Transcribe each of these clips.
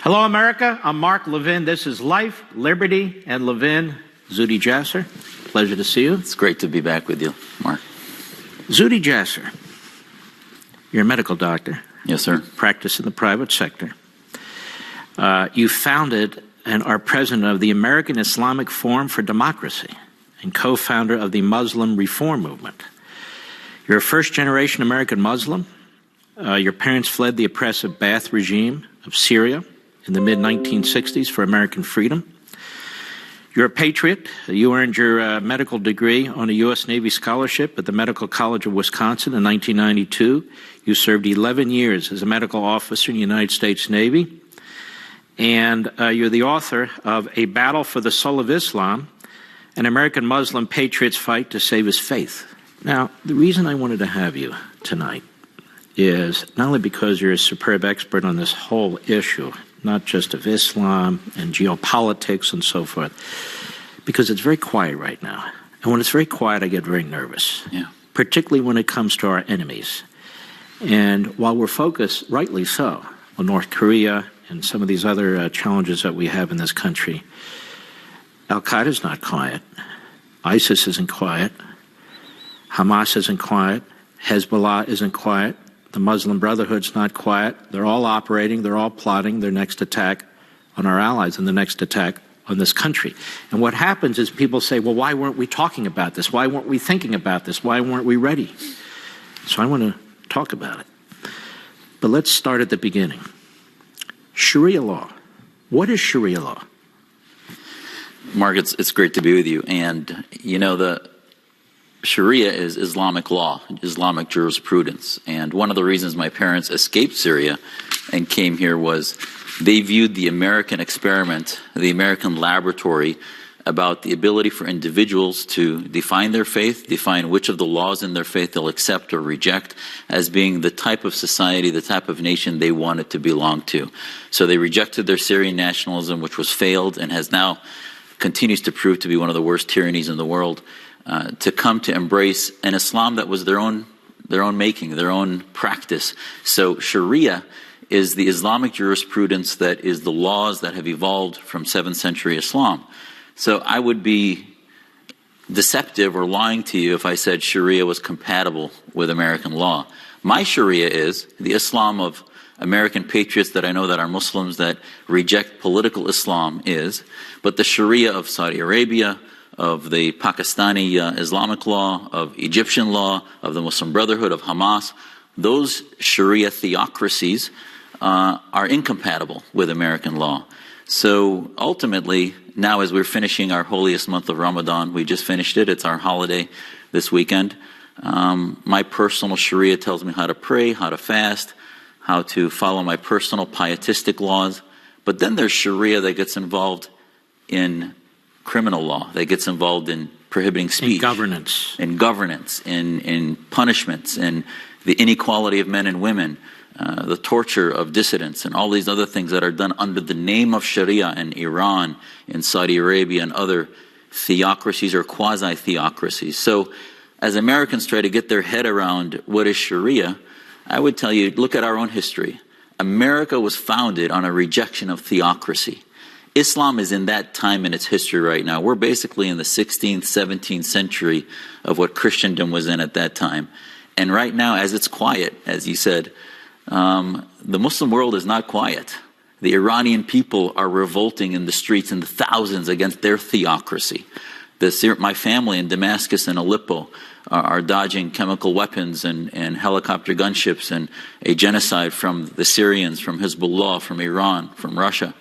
Hello, America. I'm Mark Levin. This is Life, Liberty, and Levin. Zuhdi Jasser, pleasure to see you. It's great to be back with you, Mark. Zuhdi Jasser, you're a medical doctor. Yes, sir. Practice in the private sector. You founded and are president of the American Islamic Forum for Democracy and co-founder of the Muslim Reform Movement. You're a first-generation American Muslim. Your parents fled the oppressive Ba'ath regime of Syria in the mid-1960s for American freedom. You're a patriot. You earned your medical degree on a U.S. Navy scholarship at the Medical College of Wisconsin in 1992. You served 11 years as a medical officer in the United States Navy. And you're the author of A Battle for the Soul of Islam, an American Muslim patriot's fight to save his faith. Now, the reason I wanted to have you tonight is not only because you're a superb expert on this whole issue, not just of Islam and geopolitics and so forth, because it's very quiet right now. And when it's very quiet, I get very nervous, particularly when it comes to our enemies. And while we're focused, rightly so, on North Korea and some of these other challenges that we have in this country, Al-Qaeda's not quiet. ISIS isn't quiet. Hamas isn't quiet. Hezbollah isn't quiet. The Muslim Brotherhood's not quiet. They're all operating. They're all plotting their next attack on our allies and the next attack on this country. And what happens is people say, well, why weren't we talking about this? Why weren't we thinking about this? Why weren't we ready? So I want to talk about it. But let's start at the beginning. Sharia law. What is Sharia law? Mark, it's great to be with you. And, you know, the Sharia is Islamic law, Islamic jurisprudence. And one of the reasons my parents escaped Syria and came here was they viewed the American experiment, the American laboratory, about the ability for individuals to define their faith, define which of the laws in their faith they'll accept or reject, as being the type of society, the type of nation they wanted to belong to. So they rejected their Syrian nationalism, which was failed and has now continues to prove to be one of the worst tyrannies in the world, to come to embrace an Islam that was their own making, their own practice. So Sharia is the Islamic jurisprudence that is the laws that have evolved from 7th century Islam. So I would be deceptive or lying to you if I said Sharia was compatible with American law. My Sharia is the Islam of American patriots that I know that are Muslims that reject political Islam is, but the Sharia of Saudi Arabia, of the Pakistani Islamic law, of Egyptian law, of the Muslim Brotherhood, of Hamas, those Sharia theocracies are incompatible with American law. So ultimately, now as we're finishing our holiest month of Ramadan, we just finished it, it's our holiday this weekend, my personal Sharia tells me how to pray, how to fast, how to follow my personal pietistic laws. But then there's Sharia that gets involved in criminal law, that gets involved in prohibiting speech. In governance. In punishments, in the inequality of men and women, the torture of dissidents, and all these other things that are done under the name of Sharia in Iran, in Saudi Arabia, and other theocracies or quasi-theocracies. So as Americans try to get their head around what is Sharia, I would tell you, look at our own history. America was founded on a rejection of theocracy. Islam is in that time in its history right now. We're basically in the 16th, 17th century of what Christendom was in at that time. And right now, as it's quiet, as you said, the Muslim world is not quiet. The Iranian people are revolting in the streets in the thousands against their theocracy. My family in Damascus and Aleppo are dodging chemical weapons and helicopter gunships and a genocide from the Syrians, from Hezbollah, from Iran, from Russia.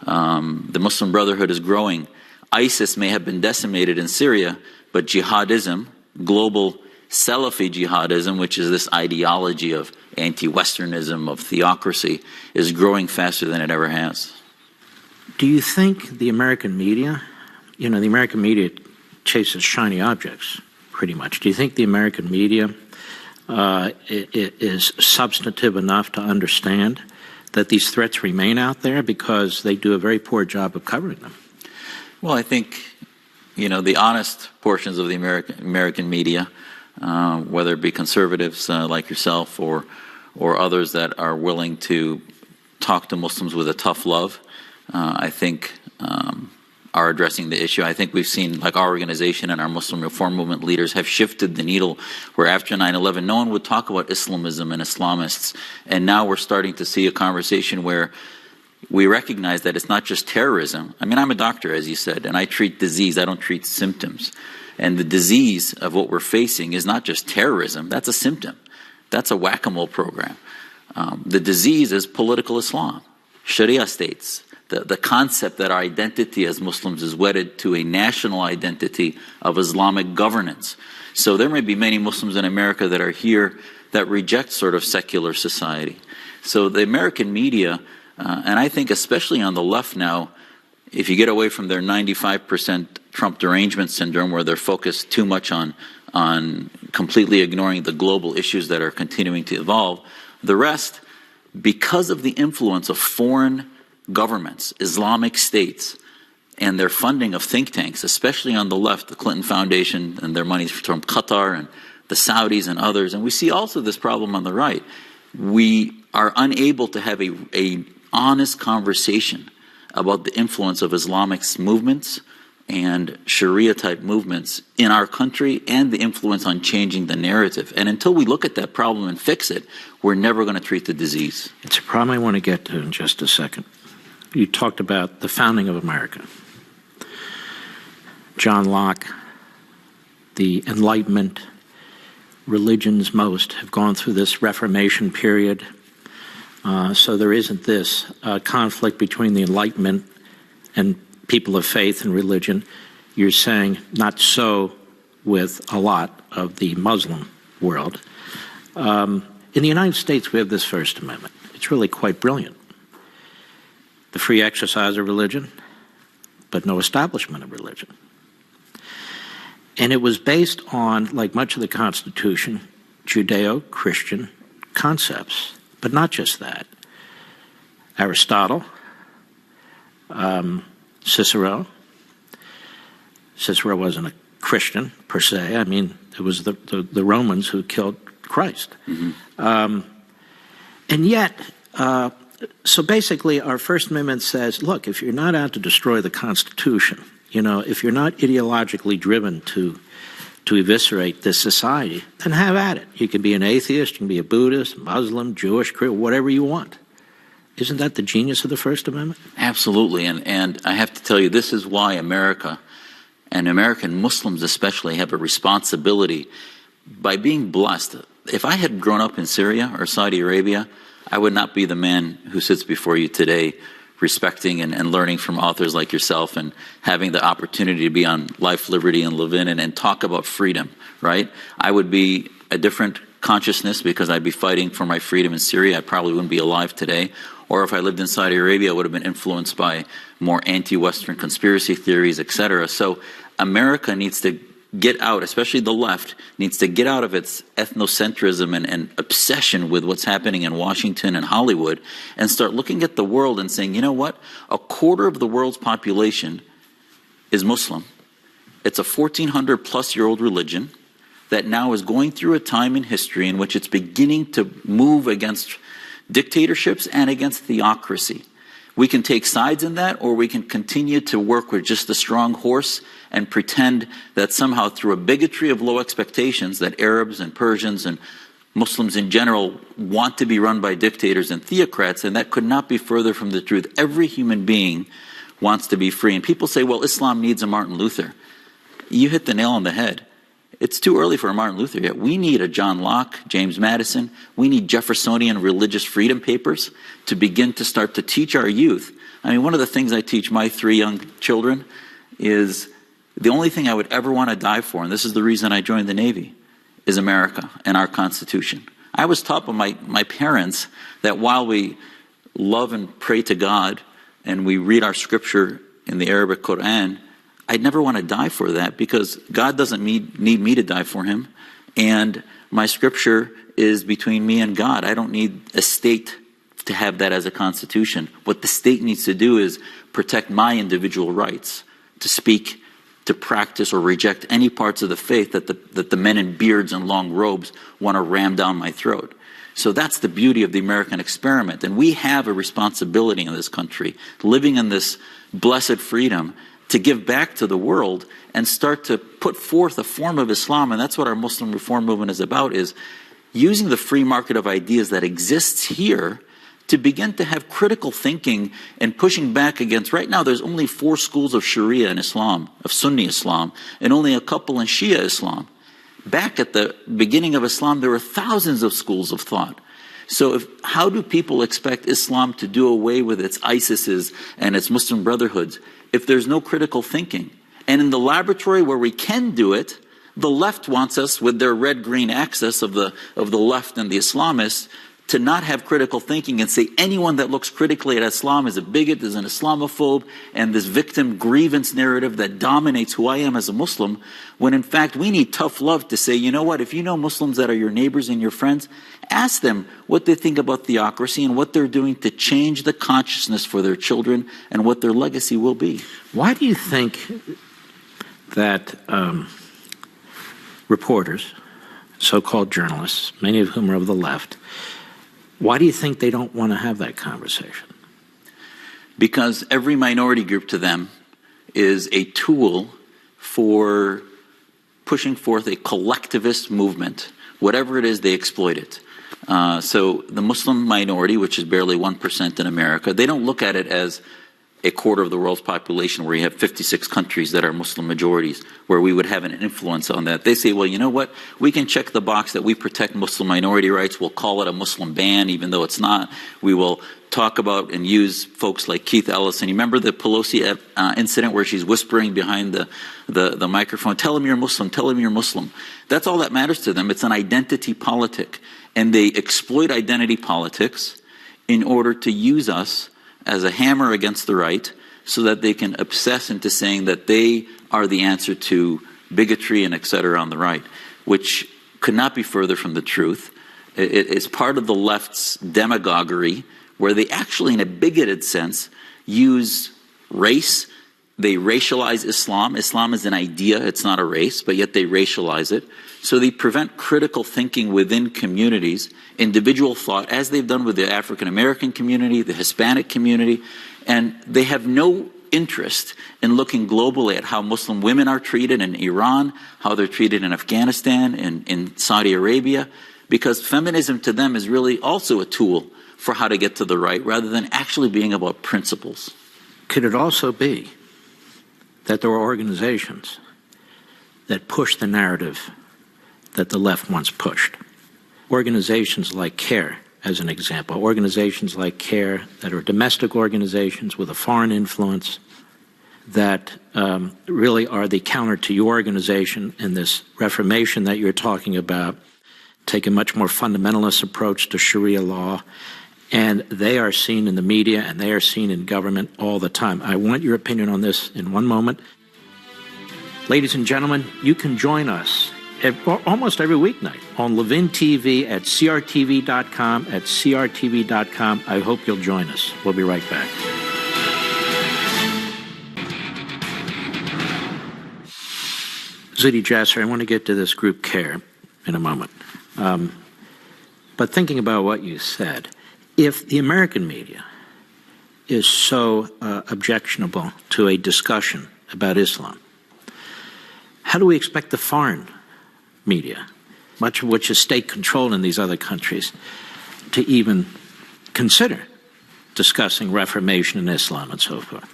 The Muslim Brotherhood is growing. ISIS may have been decimated in Syria, but jihadism, global Salafi jihadism, which is this ideology of anti-Westernism, of theocracy, is growing faster than it ever has. Do you think the American media, the American media chases shiny objects, pretty much. Do you think the American media is substantive enough to understand that these threats remain out there, because they do a very poor job of covering them? Well, I think, the honest portions of the American media, whether it be conservatives like yourself or others that are willing to talk to Muslims with a tough love, I think are addressing the issue. I think we've seen, like our organization and our Muslim Reform Movement leaders have shifted the needle, where after 9/11, no one would talk about Islamism and Islamists. And now we're starting to see a conversation where we recognize that it's not just terrorism. I mean, I'm a doctor, as you said, and I treat disease. I don't treat symptoms. And the disease of what we're facing is not just terrorism. That's a symptom. That's a whack-a-mole program. The disease is political Islam, Sharia states. The concept that our identity as Muslims is wedded to a national identity of Islamic governance. So there may be many Muslims in America that are here that reject sort of secular society. So the American media, and I think especially on the left now, if you get away from their 95% Trump derangement syndrome, where they're focused too much on completely ignoring the global issues that are continuing to evolve, the rest, because of the influence of foreign governments, Islamic states, and their funding of think tanks, especially on the left, the Clinton Foundation and their money from Qatar and the Saudis and others. And we see also this problem on the right. We are unable to have a honest conversation about the influence of Islamic movements and Sharia-type movements in our country and the influence on changing the narrative. And until we look at that problem and fix it, we're never going to treat the disease. It's a problem I want to get to in just a second. You talked about the founding of America. John Locke, the Enlightenment, religions most have gone through this Reformation period. So there isn't this conflict between the Enlightenment and people of faith and religion. You're saying not so with a lot of the Muslim world. In the United States, we have this First Amendment. It's really quite brilliant. The free exercise of religion, but no establishment of religion. And it was based on, like much of the Constitution, Judeo-Christian concepts. But not just that. Aristotle, Cicero. Cicero wasn't a Christian, per se. I mean, it was the Romans who killed Christ. Mm-hmm. And yet, so basically our First Amendment says, look, if you're not out to destroy the Constitution, if you're not ideologically driven to eviscerate this society, then have at it. You can be an atheist, you can be a Buddhist, Muslim, Jewish, Christian, whatever you want. Isn't that the genius of the First Amendment? Absolutely, and I have to tell you, this is why America, and American Muslims especially, have a responsibility by being blessed. If I had grown up in Syria or Saudi Arabia, I would not be the man who sits before you today, respecting and learning from authors like yourself and having the opportunity to be on Life, Liberty, and Levin and talk about freedom, right? I would be a different consciousness because I'd be fighting for my freedom in Syria. I probably wouldn't be alive today. Or if I lived in Saudi Arabia, I would have been influenced by more anti-Western conspiracy theories, etc. So America needs to get out, especially the left, needs to get out of its ethnocentrism and obsession with what's happening in Washington and Hollywood and start looking at the world and saying, you know what? A quarter of the world's population is Muslim. It's a 1,400-plus-year-old religion that now is going through a time in history in which it's beginning to move against dictatorships and against theocracy. We can take sides in that, or we can continue to work with just a strong horse and pretend that somehow through a bigotry of low expectations that Arabs and Persians and Muslims in general want to be run by dictators and theocrats, and that could not be further from the truth. Every human being wants to be free. And people say, well, Islam needs a Martin Luther. You hit the nail on the head. It's too early for a Martin Luther yet. We need a John Locke, James Madison. We need Jeffersonian religious freedom papers to begin to start to teach our youth. I mean, one of the things I teach my 3 young children is the only thing I would ever want to die for, and this is the reason I joined the Navy, is America and our Constitution. I was taught by my parents that while we love and pray to God and we read our scripture in the Arabic Quran, I'd never want to die for that because God doesn't need me to die for him. And my scripture is between me and God. I don't need a state to have that as a constitution. What the state needs to do is protect my individual rights to speak, to practice, or reject any parts of the faith that the men in beards and long robes want to ram down my throat. So that's the beauty of the American experiment. And we have a responsibility in this country, living in this blessed freedom, to give back to the world and start to put forth a form of Islam. And that's what our Muslim reform movement is about, is using the free market of ideas that exists here to begin to have critical thinking and pushing back against. Right now, there's only 4 schools of Sharia in Islam, of Sunni Islam, and only a couple in Shia Islam. Back at the beginning of Islam, there were thousands of schools of thought. So how do people expect Islam to do away with its ISISes and its Muslim Brotherhoods if there's no critical thinking? And in the laboratory where we can do it, the left wants us, with their red-green axis of the left and the Islamists, to not have critical thinking and say anyone that looks critically at Islam is a bigot, is an Islamophobe, and this victim grievance narrative that dominates who I am as a Muslim, when in fact we need tough love to say, you know what, if you know Muslims that are your neighbors and your friends, ask them what they think about theocracy and what they're doing to change the consciousness for their children and what their legacy will be. Why do you think that reporters, so-called journalists, many of whom are of the left, why do you think they don't want to have that conversation? Because every minority group to them is a tool for pushing forth a collectivist movement. Whatever it is, they exploit it. So the Muslim minority, which is barely 1% in America, they don't look at it as a quarter of the world's population where you have 56 countries that are Muslim majorities, where we would have an influence on that. They say, well, you know what? We can check the box that we protect Muslim minority rights. We'll call it a Muslim ban, even though it's not. We will talk about and use folks like Keith Ellison. You remember the Pelosi incident where she's whispering behind the microphone, tell him you're Muslim, tell him you're Muslim. That's all that matters to them. It's an identity politic. And they exploit identity politics in order to use us as a hammer against the right, so that they can obsess into saying that they are the answer to bigotry and et cetera on the right, which could not be further from the truth. It's part of the left's demagoguery, where they actually, in a bigoted sense, use race. They racialize Islam. Islam is an idea, it's not a race, but yet they racialize it. So they prevent critical thinking within communities, individual thought, as they've done with the African American community, the Hispanic community, and they have no interest in looking globally at how Muslim women are treated in Iran, how they're treated in Afghanistan, and in Saudi Arabia, because feminism to them is really also a tool for how to get to the right, rather than actually being about principles. Could it also be that there are organizations that push the narrative that the left once pushed? Organizations like CARE, as an example, organizations like CARE that are domestic organizations with a foreign influence that really are the counter to your organization in this reformation that you're talking about, take a much more fundamentalist approach to Sharia law, and they are seen in the media and they are seen in government all the time. I want your opinion on this in one moment. Ladies and gentlemen, you can join us almost every weeknight on Levin TV at crtv.com, at crtv.com. I hope you'll join us. We'll be right back. Zuhdi Jasser, I want to get to this group CARE in a moment. But thinking about what you said, if the American media is so objectionable to a discussion about Islam, how do we expect the foreign media, much of which is state-controlled in these other countries, to even consider discussing Reformation in Islam and so forth?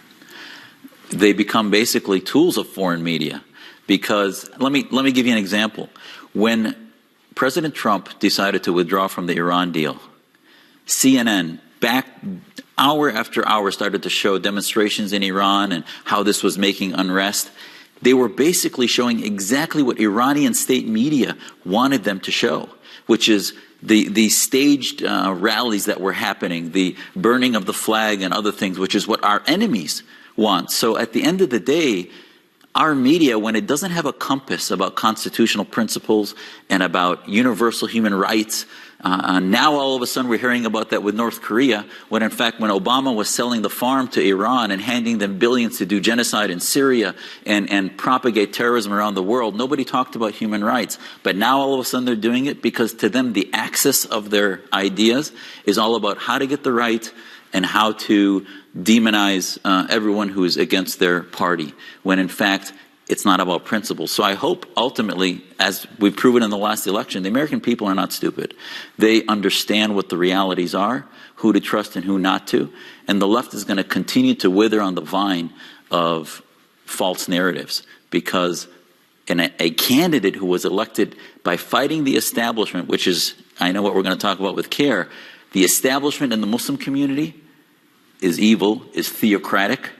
They become basically tools of foreign media. Because, let me give you an example. When President Trump decided to withdraw from the Iran deal, CNN, back hour after hour, started to show demonstrations in Iran and how this was making unrest. They were basically showing exactly what Iranian state media wanted them to show, which is the staged rallies that were happening, the burning of the flag and other things, which is what our enemies want. So at the end of the day, our media, when it doesn't have a compass about constitutional principles and about universal human rights, now all of a sudden we're hearing about that with North Korea, when in fact when Obama was selling the farm to Iran and handing them billions to do genocide in Syria and propagate terrorism around the world, nobody talked about human rights. But now all of a sudden they're doing it because to them the axis of their ideas is all about how to get the right and how to demonize everyone who is against their party, when in fact it's not about principles. So I hope ultimately, as we've proven in the last election, the American people are not stupid. They understand what the realities are, who to trust and who not to, and the left is going to continue to wither on the vine of false narratives, because a candidate who was elected by fighting the establishment, which is, I know what we're going to talk about with CARE, the establishment in the Muslim community is evil, is theocratic,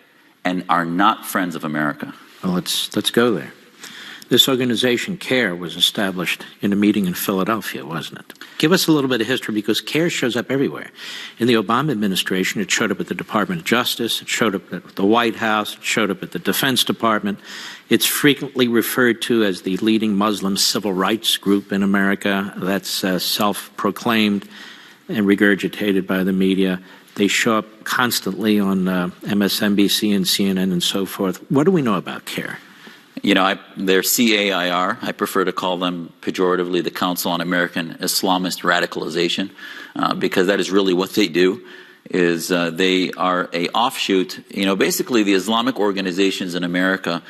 and are not friends of America. Well, let's go there. This organization, CARE, was established in a meeting in Philadelphia, wasn't it? Give us a little bit of history, because CARE shows up everywhere. In the Obama administration, it showed up at the Department of Justice, it showed up at the White House, it showed up at the Defense Department. It's frequently referred to as the leading Muslim civil rights group in America. That's self-proclaimed and regurgitated by the media. They show up constantly on MSNBC and CNN and so forth. What do we know about CARE? You know, they're CAIR. I prefer to call them pejoratively the Council on American Islamist Radicalization, because that is really what they do. Is they are a offshoot. You know, basically the Islamic organizations in America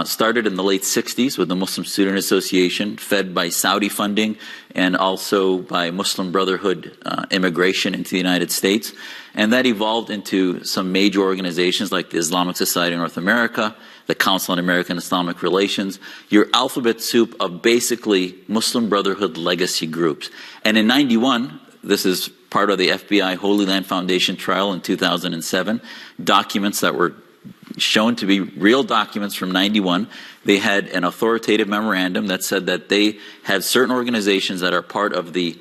started in the late 60s with the Muslim Student Association, fed by Saudi funding and also by Muslim Brotherhood immigration into the United States. And that evolved into some major organizations like the Islamic Society of North America, the Council on American Islamic Relations, your alphabet soup of basically Muslim Brotherhood legacy groups. And in 91, this is part of the FBI Holy Land Foundation trial in 2007, documents that were shown to be real documents from 91. They had an authoritative memorandum that said that they had certain organizations that are part of the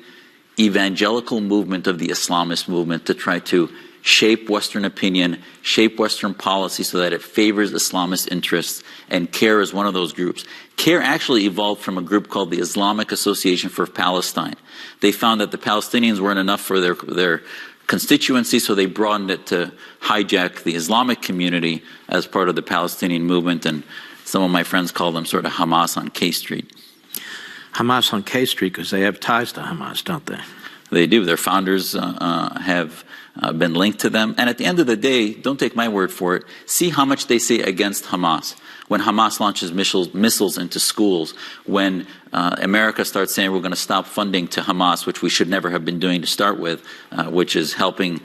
evangelical movement of the Islamist movement to try to shape Western opinion, shape Western policy so that it favors Islamist interests, and CARE is one of those groups. CARE actually evolved from a group called the Islamic Association for Palestine. They found that the Palestinians weren't enough for their constituency, so they broadened it to hijack the Islamic community as part of the Palestinian movement, and some of my friends call them sort of Hamas on K Street. Hamas on K Street because they have ties to Hamas, don't they? They do. Their founders have been linked to them. And at the end of the day, don't take my word for it, see how much they say against Hamas. When Hamas launches missiles into schools, when America starts saying we're going to stop funding to Hamas, which we should never have been doing to start with, which is helping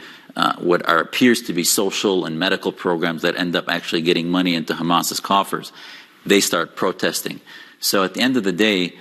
what appears to be social and medical programs that end up actually getting money into Hamas's coffers, they start protesting. So at the end of the day,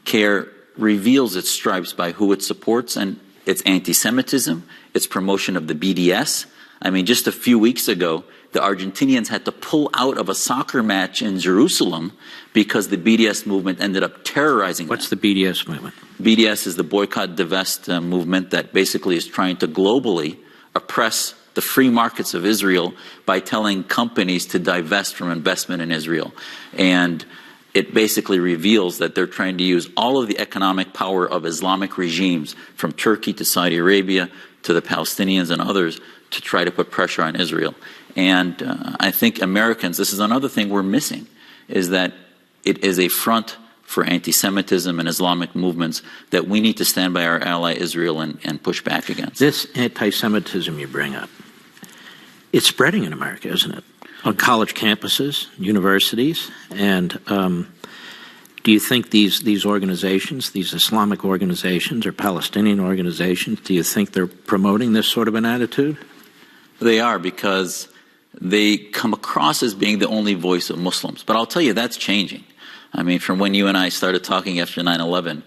CARE reveals its stripes by who it supports, and its anti-Semitism, its promotion of the BDS. I mean, just a few weeks ago, the Argentinians had to pull out of a soccer match in Jerusalem because the BDS movement ended up terrorizing them. What's the BDS movement? BDS is the Boycott, Divest movement that basically is trying to globally oppress the free markets of Israel by telling companies to divest from investment in Israel. And it basically reveals that they're trying to use all of the economic power of Islamic regimes, from Turkey to Saudi Arabia to the Palestinians and others, to try to put pressure on Israel. And I think Americans, this is another thing we're missing, is that it is a front for anti-Semitism and Islamic movements that we need to stand by our ally Israel and push back against. This anti-Semitism you bring up, it's spreading in America, isn't it? On college campuses, universities, and do you think these organizations, these Islamic organizations or Palestinian organizations, do you think they're promoting this sort of an attitude? They are, because they come across as being the only voice of Muslims. But I'll tell you, that's changing. I mean, from when you and I started talking after 9/11,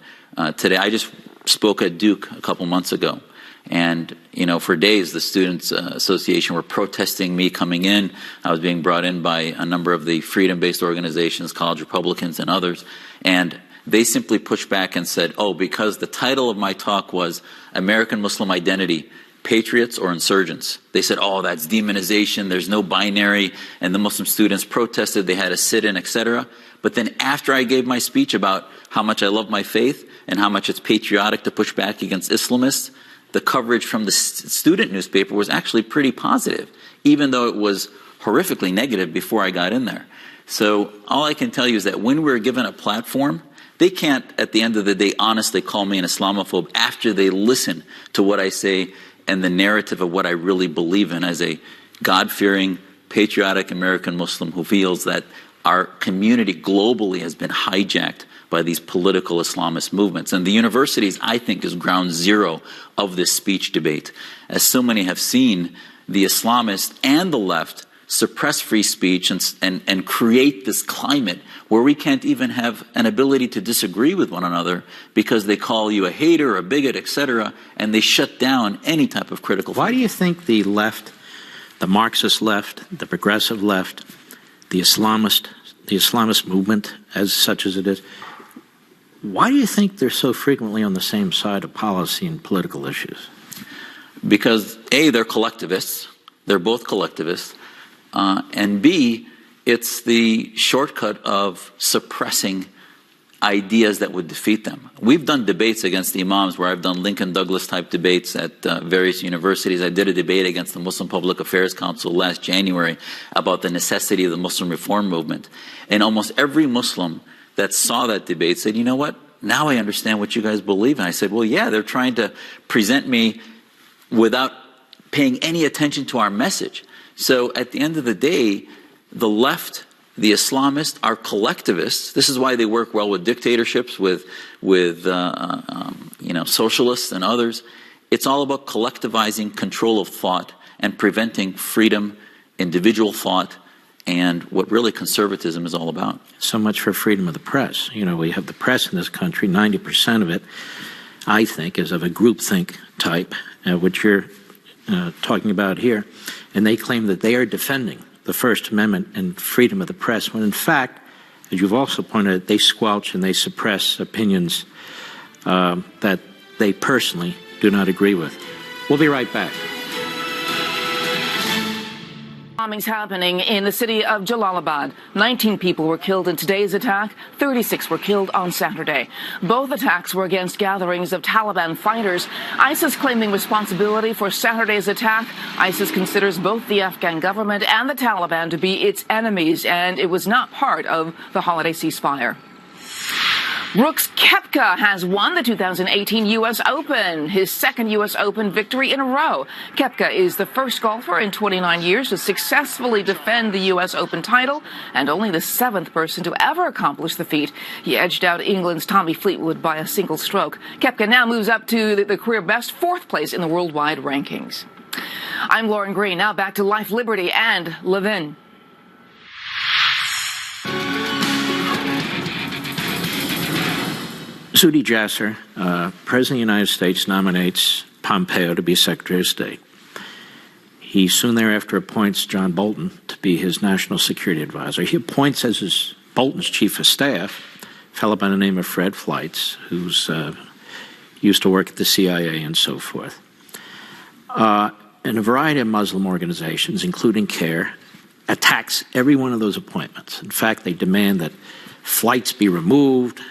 today, I just spoke at Duke a couple months ago. And, you know, for days, the Students Association were protesting me coming in. I was being brought in by a number of the freedom-based organizations, college Republicans and others. And they simply pushed back and said, oh, because the title of my talk was American Muslim Identity, patriots or insurgents. They said, oh, that's demonization, there's no binary, and the Muslim students protested, they had a sit-in, etc. But then after I gave my speech about how much I love my faith and how much it's patriotic to push back against Islamists, the coverage from the student newspaper was actually pretty positive, even though it was horrifically negative before I got in there. So all I can tell you is that when we're given a platform, they can't, at the end of the day, honestly call me an Islamophobe after they listen to what I say and the narrative of what I really believe in as a God-fearing, patriotic American Muslim who feels that our community globally has been hijacked by these political Islamist movements. And the universities, I think, is ground zero of this speech debate. As so many have seen, the Islamists and the left suppress free speech and create this climate where we can't even have an ability to disagree with one another because they call you a hater, a bigot, etc., and they shut down any type of critical Why do you think the left, the Marxist left, the progressive left, the Islamist movement, as such as it is, why do you think they're so frequently on the same side of policy and political issues? Because A, they're collectivists. They're both collectivists. And B, it's the shortcut of suppressing ideas that would defeat them. We've done debates against the imams where I've done Lincoln Douglas type debates at various universities. I did a debate against the Muslim Public Affairs Council last January about the necessity of the Muslim reform movement. And almost every Muslim that saw that debate said, you know what, now I understand what you guys believe. And I said, well, yeah, they're trying to present me without paying any attention to our message. So at the end of the day, the left, the Islamists are collectivists. This is why they work well with dictatorships, with socialists and others. It's all about collectivizing control of thought and preventing freedom, individual thought, and what really conservatism is all about. So much for freedom of the press. You know, we have the press in this country, 90% of it, I think, is of a groupthink type, which you're talking about here. And they claim that they are defending the First Amendment and freedom of the press, when in fact, as you've also pointed out, they squelch and they suppress opinions that they personally do not agree with. We'll be right back. Bombings happening in the city of Jalalabad. 19 people were killed in today's attack. 36 were killed on Saturday. Both attacks were against gatherings of Taliban fighters. ISIS claiming responsibility for Saturday's attack. ISIS considers both the Afghan government and the Taliban to be its enemies, and it was not part of the holiday ceasefire. Brooks Koepka has won the 2018 U.S. Open, his second U.S. Open victory in a row. Koepka is the first golfer in 29 years to successfully defend the U.S. Open title and only the seventh person to ever accomplish the feat. He edged out England's Tommy Fleetwood by a single stroke. Koepka now moves up to the career best fourth place in the worldwide rankings. I'm Lauren Green. Now back to Life, Liberty, and Levin. Zuhdi Jasser, President of the United States, nominates Pompeo to be Secretary of State. He soon thereafter appoints John Bolton to be his national security advisor. He appoints as Bolton's chief of staff a fellow by the name of Fred Fleitz, who's used to work at the CIA and so forth. And a variety of Muslim organizations, including CARE, attacks every one of those appointments. In fact, they demand that flights be removed.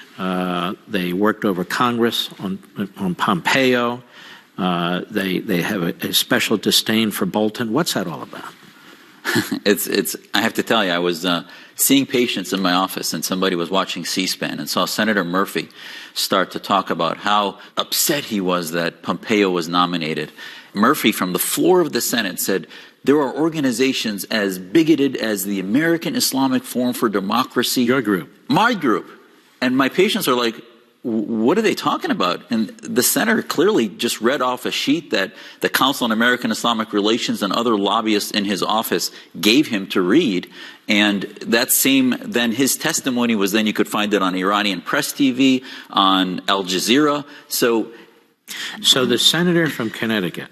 They worked over Congress on Pompeo. They have a special disdain for Bolton. What's that all about? I have to tell you, I was seeing patients in my office, and somebody was watching C-SPAN and saw Senator Murphy start to talk about how upset he was that Pompeo was nominated. Murphy, from the floor of the Senate, said, there are organizations as bigoted as the American Islamic Forum for Democracy. Your group. My group. And my patients are like, what are they talking about? And the senator clearly just read off a sheet that the Council on American Islamic Relations and other lobbyists in his office gave him to read. And then his testimony was, then you could find it on Iranian Press TV, on Al Jazeera. So the senator from Connecticut,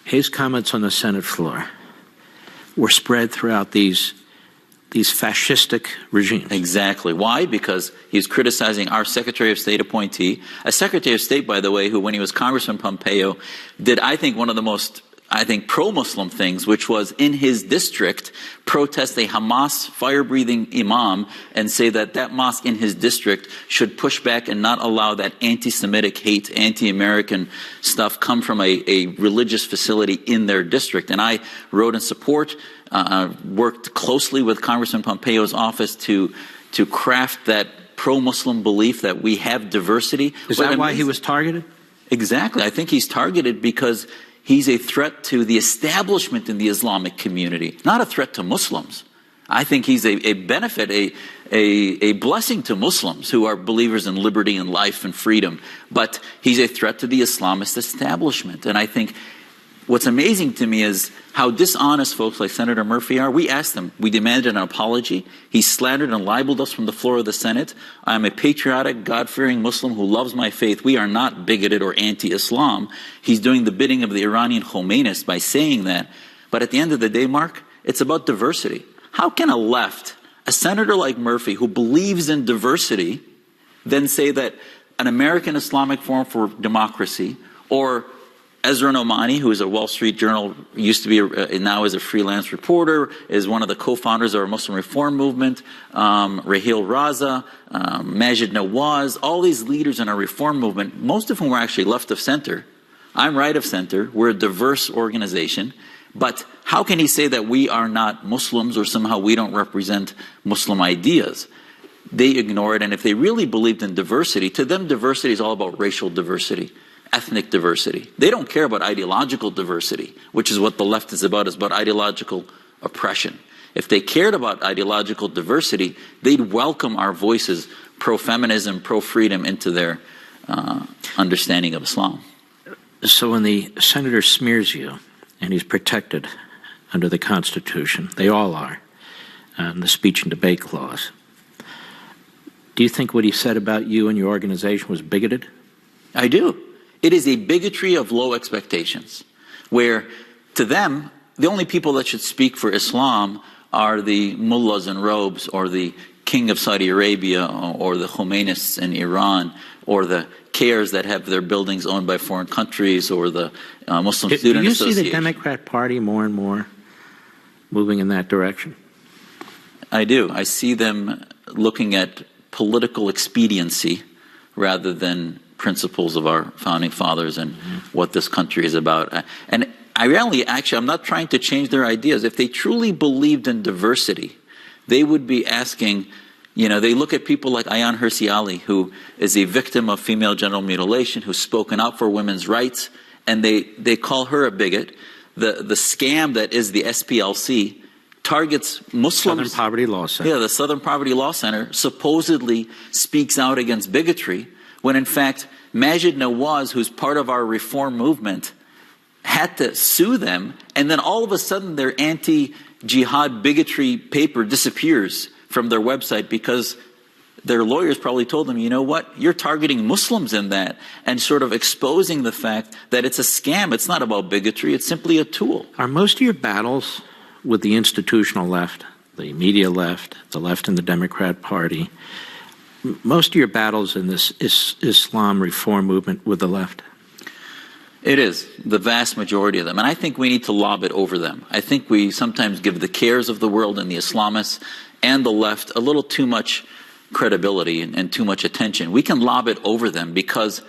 his comments on the Senate floor were spread throughout these these fascistic regimes. Exactly. Why? Because he's criticizing our Secretary of State appointee, a Secretary of State, by the way, who, when he was Congressman Pompeo, did, I think, one of the most, pro-Muslim things, which was in his district, protest a Hamas fire-breathing imam and say that that mosque in his district should push back and not allow that anti-Semitic hate, anti-American stuff come from a religious facility in their district. And I wrote in support, worked closely with Congressman Pompeo's office to craft that pro-Muslim belief that we have diversity. Is that why he was targeted? Exactly. I think he's targeted because he's a threat to the establishment in the Islamic community, not a threat to Muslims. I think he's a benefit, a blessing to Muslims who are believers in liberty and life and freedom. But he's a threat to the Islamist establishment. And I think what's amazing to me is how dishonest folks like Senator Murphy are. We asked him, we demanded an apology. He slandered and libeled us from the floor of the Senate. I'm a patriotic, God-fearing Muslim who loves my faith. We are not bigoted or anti-Islam. He's doing the bidding of the Iranian Khomeinist by saying that. But at the end of the day, Mark, it's about diversity. How can a senator like Murphy, who believes in diversity, then say that an American Islamic Forum for Democracy, or Ezra Nomani, who is a Wall Street Journal, used to be, now is a freelance reporter, is one of the co-founders of our Muslim Reform Movement, Raheel Raza, Majid Nawaz, all these leaders in our reform movement, most of whom are actually left of center. I'm right of center. We're a diverse organization. But how can he say that we are not Muslims or somehow we don't represent Muslim ideas? They ignore it. And if they really believed in diversity, to them diversity is all about racial diversity, ethnic diversity. They don't care about ideological diversity, which is what the left is about ideological oppression. If they cared about ideological diversity, they'd welcome our voices, pro-feminism, pro-freedom, into their understanding of Islam. So when the senator smears you, and he's protected under the Constitution, they all are, in the speech and debate clause, do you think what he said about you and your organization was bigoted? I do. It is a bigotry of low expectations, where to them, the only people that should speak for Islam are the mullahs in robes, or the king of Saudi Arabia, or the Khomeinists in Iran, or the CARES that have their buildings owned by foreign countries, or the Muslim Student Association. Do you see the Democrat Party more and more moving in that direction? I do. I see them looking at political expediency rather than principles of our founding fathers and what this country is about. And I'm not trying to change their ideas. If they truly believed in diversity, they would be asking, they look at people like Ayaan Hirsi Ali, who is a victim of female genital mutilation, who's spoken out for women's rights, and they call her a bigot. The scam that is the SPLC targets Muslims. Southern Poverty Law Center. Yeah, the Southern Poverty Law Center supposedly speaks out against bigotry, when in fact Majid Nawaz, who's part of our reform movement, had to sue them, and then all of a sudden their anti-jihad bigotry paper disappears from their website because their lawyers probably told them, you know what, you're targeting Muslims in that, and sort of exposing the fact that it's a scam. It's not about bigotry. It's simply a tool. Are most of your battles with the institutional left, the media left, the left in the Democrat Party, most of your battles in this Islam reform movement with the left? It is, the vast majority of them. And I think we need to lob it over them. I think we sometimes give the CARES of the world and the Islamists and the left a little too much credibility and too much attention. We can lob it over them because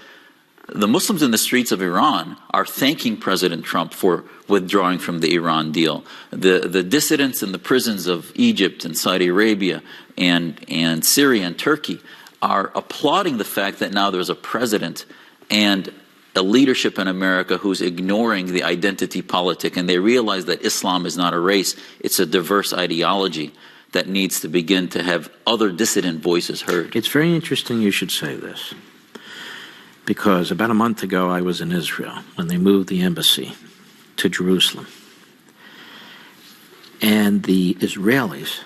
the Muslims in the streets of Iran are thanking President Trump for withdrawing from the Iran deal. The dissidents in the prisons of Egypt and Saudi Arabia and Syria and Turkey are applauding the fact that now there's a president and a leadership in America who's ignoring the identity politic, and they realize that Islam is not a race, it's a diverse ideology that needs to begin to have other dissident voices heard. It's very interesting you should say this, because about a month ago I was in Israel when they moved the embassy to Jerusalem. And the Israelis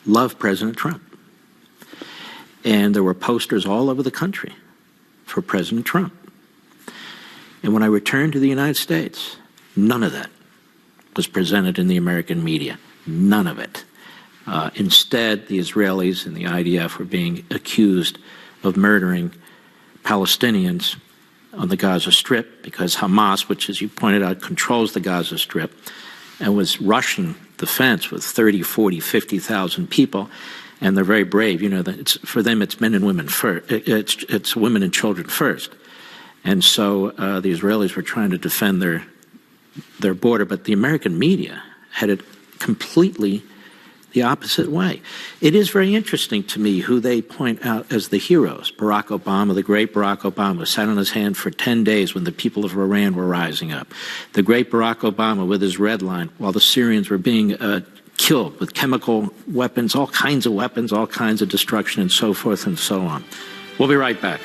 love President Trump. And there were posters all over the country for President Trump. And when I returned to the United States, none of that was presented in the American media. None of it. Instead, the Israelis and the IDF were being accused of murdering Palestinians on the Gaza Strip because Hamas, which, as you pointed out, controls the Gaza Strip, and was rushing the fence with 30, 40, 50,000 people. And they're very brave. You know, for them, it's men and women first. It's women and children first. And so the Israelis were trying to defend their border, but the American media had it completely the opposite way. It is very interesting to me who they point out as the heroes. Barack Obama, the great Barack Obama, sat on his hand for 10 days when the people of Iran were rising up. The great Barack Obama with his red line while the Syrians were being killed with chemical weapons, all kinds of destruction, and so forth and so on. We'll be right back.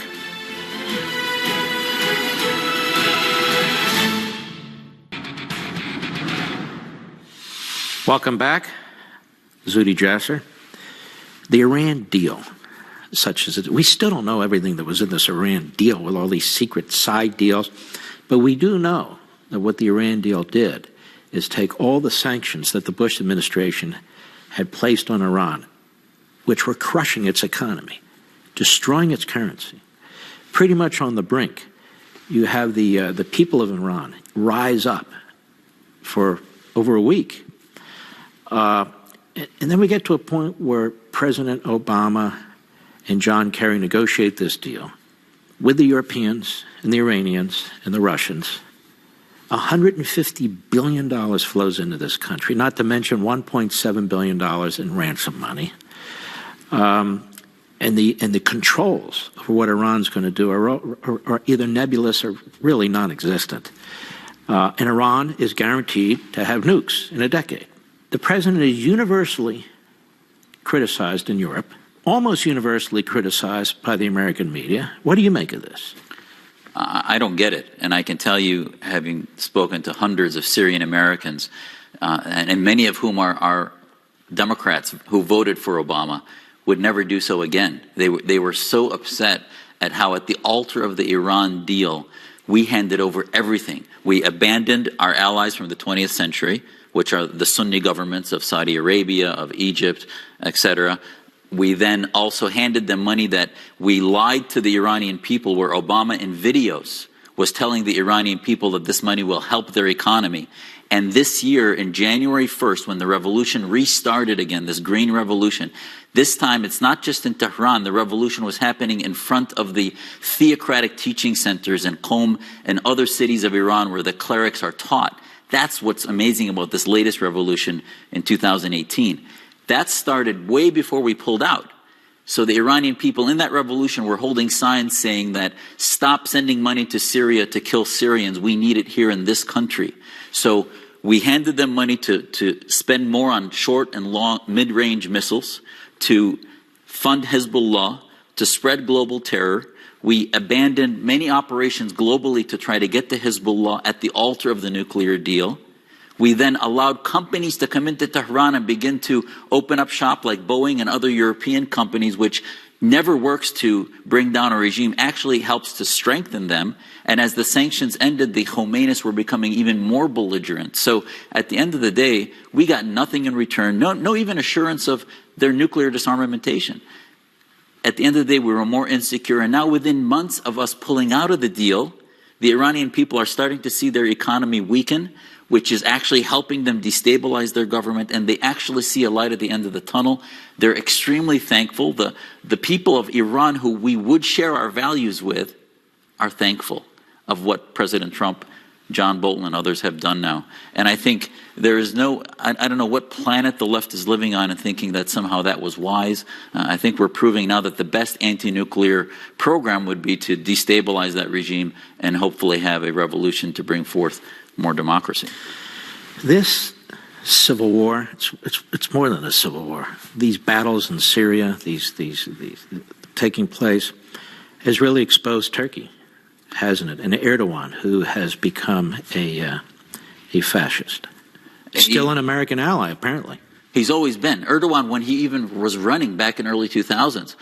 Welcome back. Zuhdi Jasser. The Iran deal, such as it, we still don't know everything that was in this Iran deal with all these secret side deals, but we do know that what the Iran deal did is take all the sanctions that the Bush administration had placed on Iran, which were crushing its economy, destroying its currency, pretty much on the brink. You have the people of Iran rise up for over a week. And then we get to a point where President Obama and John Kerry negotiate this deal with the Europeans and the Iranians and the Russians. $150 billion flows into this country, not to mention $1.7 billion in ransom money. And the controls for what Iran's going to do are either nebulous or really non-existent. And Iran is guaranteed to have nukes in a decade. The president is universally criticized in Europe, almost universally criticized by the American media. What do you make of this? I don't get it. And I can tell you, having spoken to hundreds of Syrian Americans, and many of whom are Democrats who voted for Obama, would never do so again. They were so upset at how at the altar of the Iran deal, we handed over everything. We abandoned our allies from the 20th century, which are the Sunni governments of Saudi Arabia, of Egypt, etc. We then also handed them money that we lied to the Iranian people, where Obama in videos was telling the Iranian people that this money will help their economy. And this year, in January 1st, when the revolution restarted again, this green revolution, this time it's not just in Tehran. The revolution was happening in front of the theocratic teaching centers in Qom and other cities of Iran where the clerics are taught. That's what's amazing about this latest revolution in 2018. That started way before we pulled out. So the Iranian people in that revolution were holding signs saying that stop sending money to Syria to kill Syrians. We need it here in this country. So we handed them money to spend more on short and long mid-range missiles, to fund Hezbollah, to spread global terror. We abandoned many operations globally to try to get to Hezbollah at the altar of the nuclear deal. We then allowed companies to come into Tehran and begin to open up shop like Boeing and other European companies, which never works to bring down a regime, actually helps to strengthen them. And as the sanctions ended, the Khomeinists were becoming even more belligerent. So at the end of the day, we got nothing in return, no even assurance of their nuclear disarmamentation. At the end of the day, we were more insecure. And now within months of us pulling out of the deal, the Iranian people are starting to see their economy weaken, which is actually helping them destabilize their government, and they actually see a light at the end of the tunnel. They're extremely thankful. The people of Iran who we would share our values with are thankful of what President Trump, John Bolton, and others have done now. And I think there is I don't know what planet the left is living on and thinking that somehow that was wise. I think we're proving now that the best anti-nuclear program would be to destabilize that regime and hopefully have a revolution to bring forth more democracy. This civil war, it's more than a civil war. These battles in Syria, these taking place, has really exposed Turkey, hasn't it? And Erdogan, who has become a fascist. Still an American ally, apparently. He's always been. Erdogan, when he even was running back in early 2000s,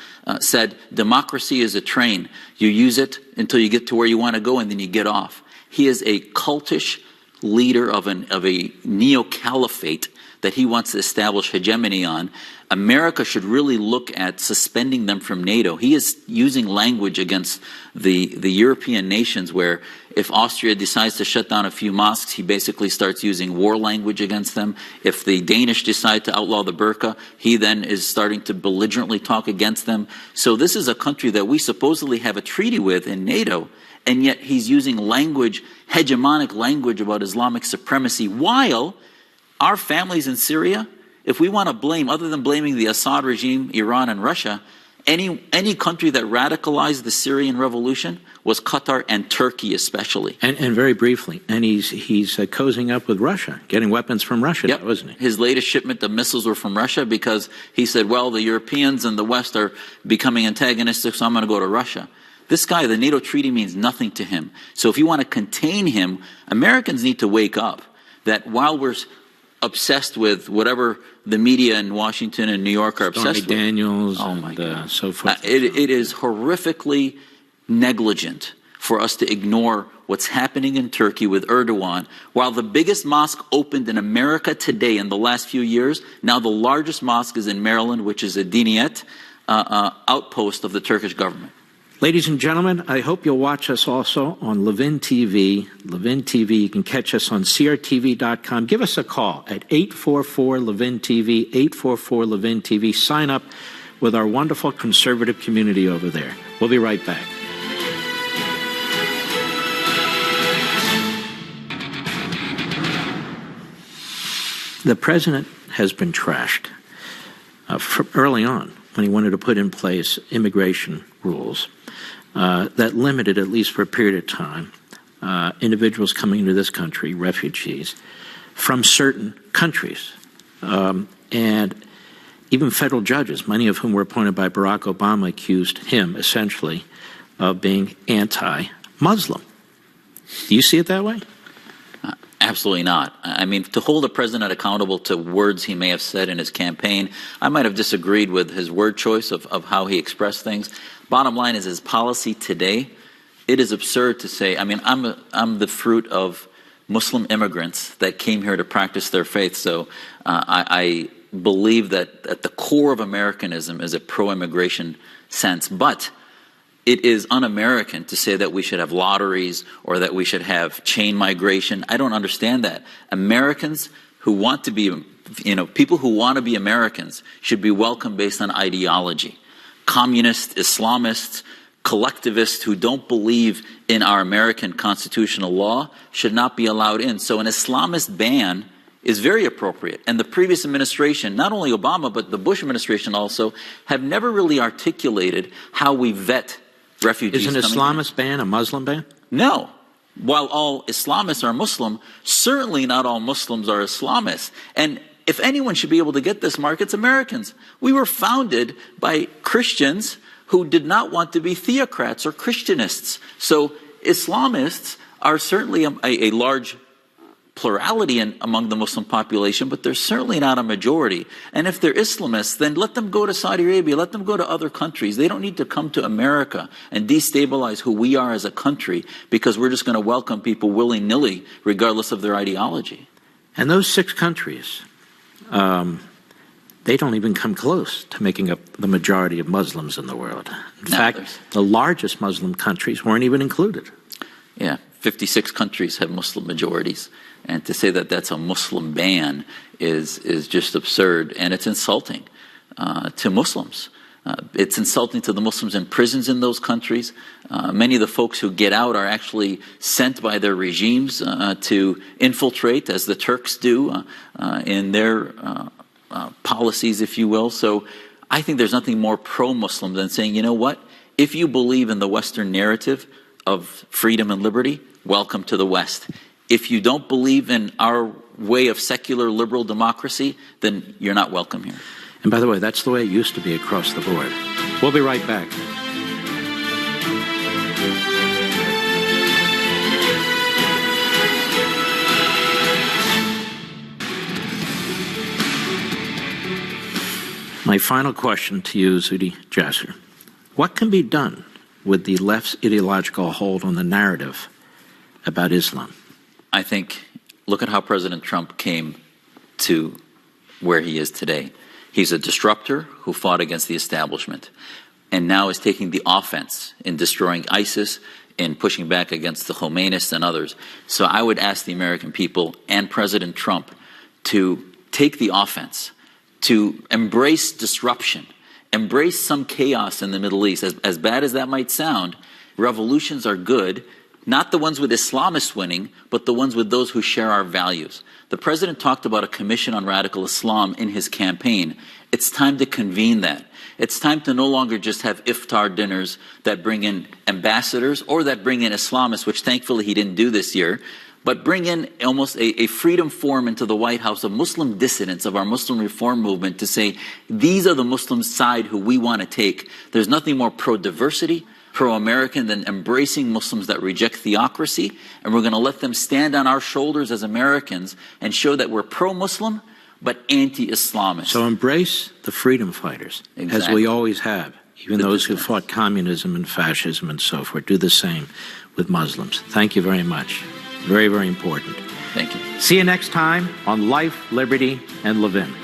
said, democracy is a train. You use it until you get to where you want to go, and then you get off. He is a cultish leader of a neo-caliphate that he wants to establish hegemony on, America should really look at suspending them from NATO. He is using language against the European nations where if Austria decides to shut down a few mosques, he basically starts using war language against them. If the Danish decide to outlaw the burqa, he then is starting to belligerently talk against them. So this is a country that we supposedly have a treaty with in NATO, and yet he's using language, hegemonic language about Islamic supremacy, while our families in Syria, if we want to blame, other than blaming the Assad regime, Iran and Russia, any country that radicalized the Syrian revolution was Qatar and Turkey especially. And very briefly, and he's cozying up with Russia, getting weapons from Russia, yep. now, isn't he? His latest shipment of missiles were from Russia because he said, well, the Europeans and the West are becoming antagonistic, so I'm going to go to Russia. This guy, the NATO treaty means nothing to him. So if you want to contain him, Americans need to wake up that while we're obsessed with whatever the media in Washington and New York are obsessed with. Daniels oh and my God. So forth. It is horrifically negligent for us to ignore what's happening in Turkey with Erdogan. While the biggest mosque opened in America today in the last few years, now the largest mosque is in Maryland, which is a Diniyet outpost of the Turkish government. Ladies and gentlemen, I hope you'll watch us also on Levin TV. Levin TV, you can catch us on crtv.com. Give us a call at 844-LEVIN-TV, 844-LEVIN-TV. Sign up with our wonderful conservative community over there. We'll be right back. The president has been trashed early on when he wanted to put in place immigration rules that limited, at least for a period of time, individuals coming into this country, refugees, from certain countries. And even federal judges, many of whom were appointed by Barack Obama, accused him, essentially, of being anti-Muslim. Do you see it that way? Absolutely not. I mean, to hold a president accountable to words he may have said in his campaign, I might have disagreed with his word choice of how he expressed things. Bottom line is his policy today, it is absurd to say, I mean, I'm the fruit of Muslim immigrants that came here to practice their faith. So I believe that at the core of Americanism is a pro-immigration sense. But it is un-American to say that we should have lotteries or that we should have chain migration. I don't understand that. Americans who want to be, people who want to be Americans should be welcomed based on ideology. Communists, Islamists, collectivists who don't believe in our American constitutional law should not be allowed in. So an Islamist ban is very appropriate. And the previous administration, not only Obama, but the Bush administration also, have never really articulated how we vet refugees. Is an Islamist ban a Muslim ban? No. While all Islamists are Muslim, certainly not all Muslims are Islamists. And if anyone should be able to get this, Mark, it's Americans. We were founded by Christians who did not want to be theocrats or Christianists. So Islamists are certainly a large plurality among the Muslim population, but they're certainly not a majority. And if they're Islamists, then let them go to Saudi Arabia, let them go to other countries. They don't need to come to America and destabilize who we are as a country because we're just going to welcome people willy-nilly regardless of their ideology. And those 6 countries, they don't even come close to making up the majority of Muslims in the world. In fact, the largest Muslim countries weren't even included. Yeah, 56 countries have Muslim majorities. And to say that that's a Muslim ban is just absurd, and it's insulting to Muslims. It's insulting to the Muslims in prisons in those countries. Many of the folks who get out are actually sent by their regimes to infiltrate, as the Turks do, in their policies, if you will. So I think there's nothing more pro-Muslim than saying, you know what? If you believe in the Western narrative of freedom and liberty, welcome to the West. If you don't believe in our way of secular liberal democracy, then you're not welcome here. And by the way, that's the way it used to be across the board. We'll be right back. My final question to you, Zuhdi Jasser. What can be done with the left's ideological hold on the narrative about Islam? I think, look at how President Trump came to where he is today. He's a disruptor who fought against the establishment and now is taking the offense in destroying ISIS and pushing back against the Khomeinists and others. So I would ask the American people and President Trump to take the offense, to embrace disruption, embrace some chaos in the Middle East. As bad as that might sound, revolutions are good, not the ones with Islamists winning, but the ones with those who share our values. The president talked about a commission on radical Islam in his campaign. It's time to convene that. It's time to no longer just have iftar dinners that bring in ambassadors or that bring in Islamists, which thankfully he didn't do this year, but bring in almost a freedom forum into the White House of Muslim dissidents of our Muslim reform movement to say, these are the Muslim side who we want to take. There's nothing more pro-diversity, pro-American than embracing Muslims that reject theocracy, and we're going to let them stand on our shoulders as Americans and show that we're pro-Muslim but anti-Islamist. So embrace the freedom fighters, as we always have, even those who fought communism and fascism and so forth. Do the same with Muslims. Thank you very much. Very, very important. Thank you. See you next time on Life, Liberty, and Levin.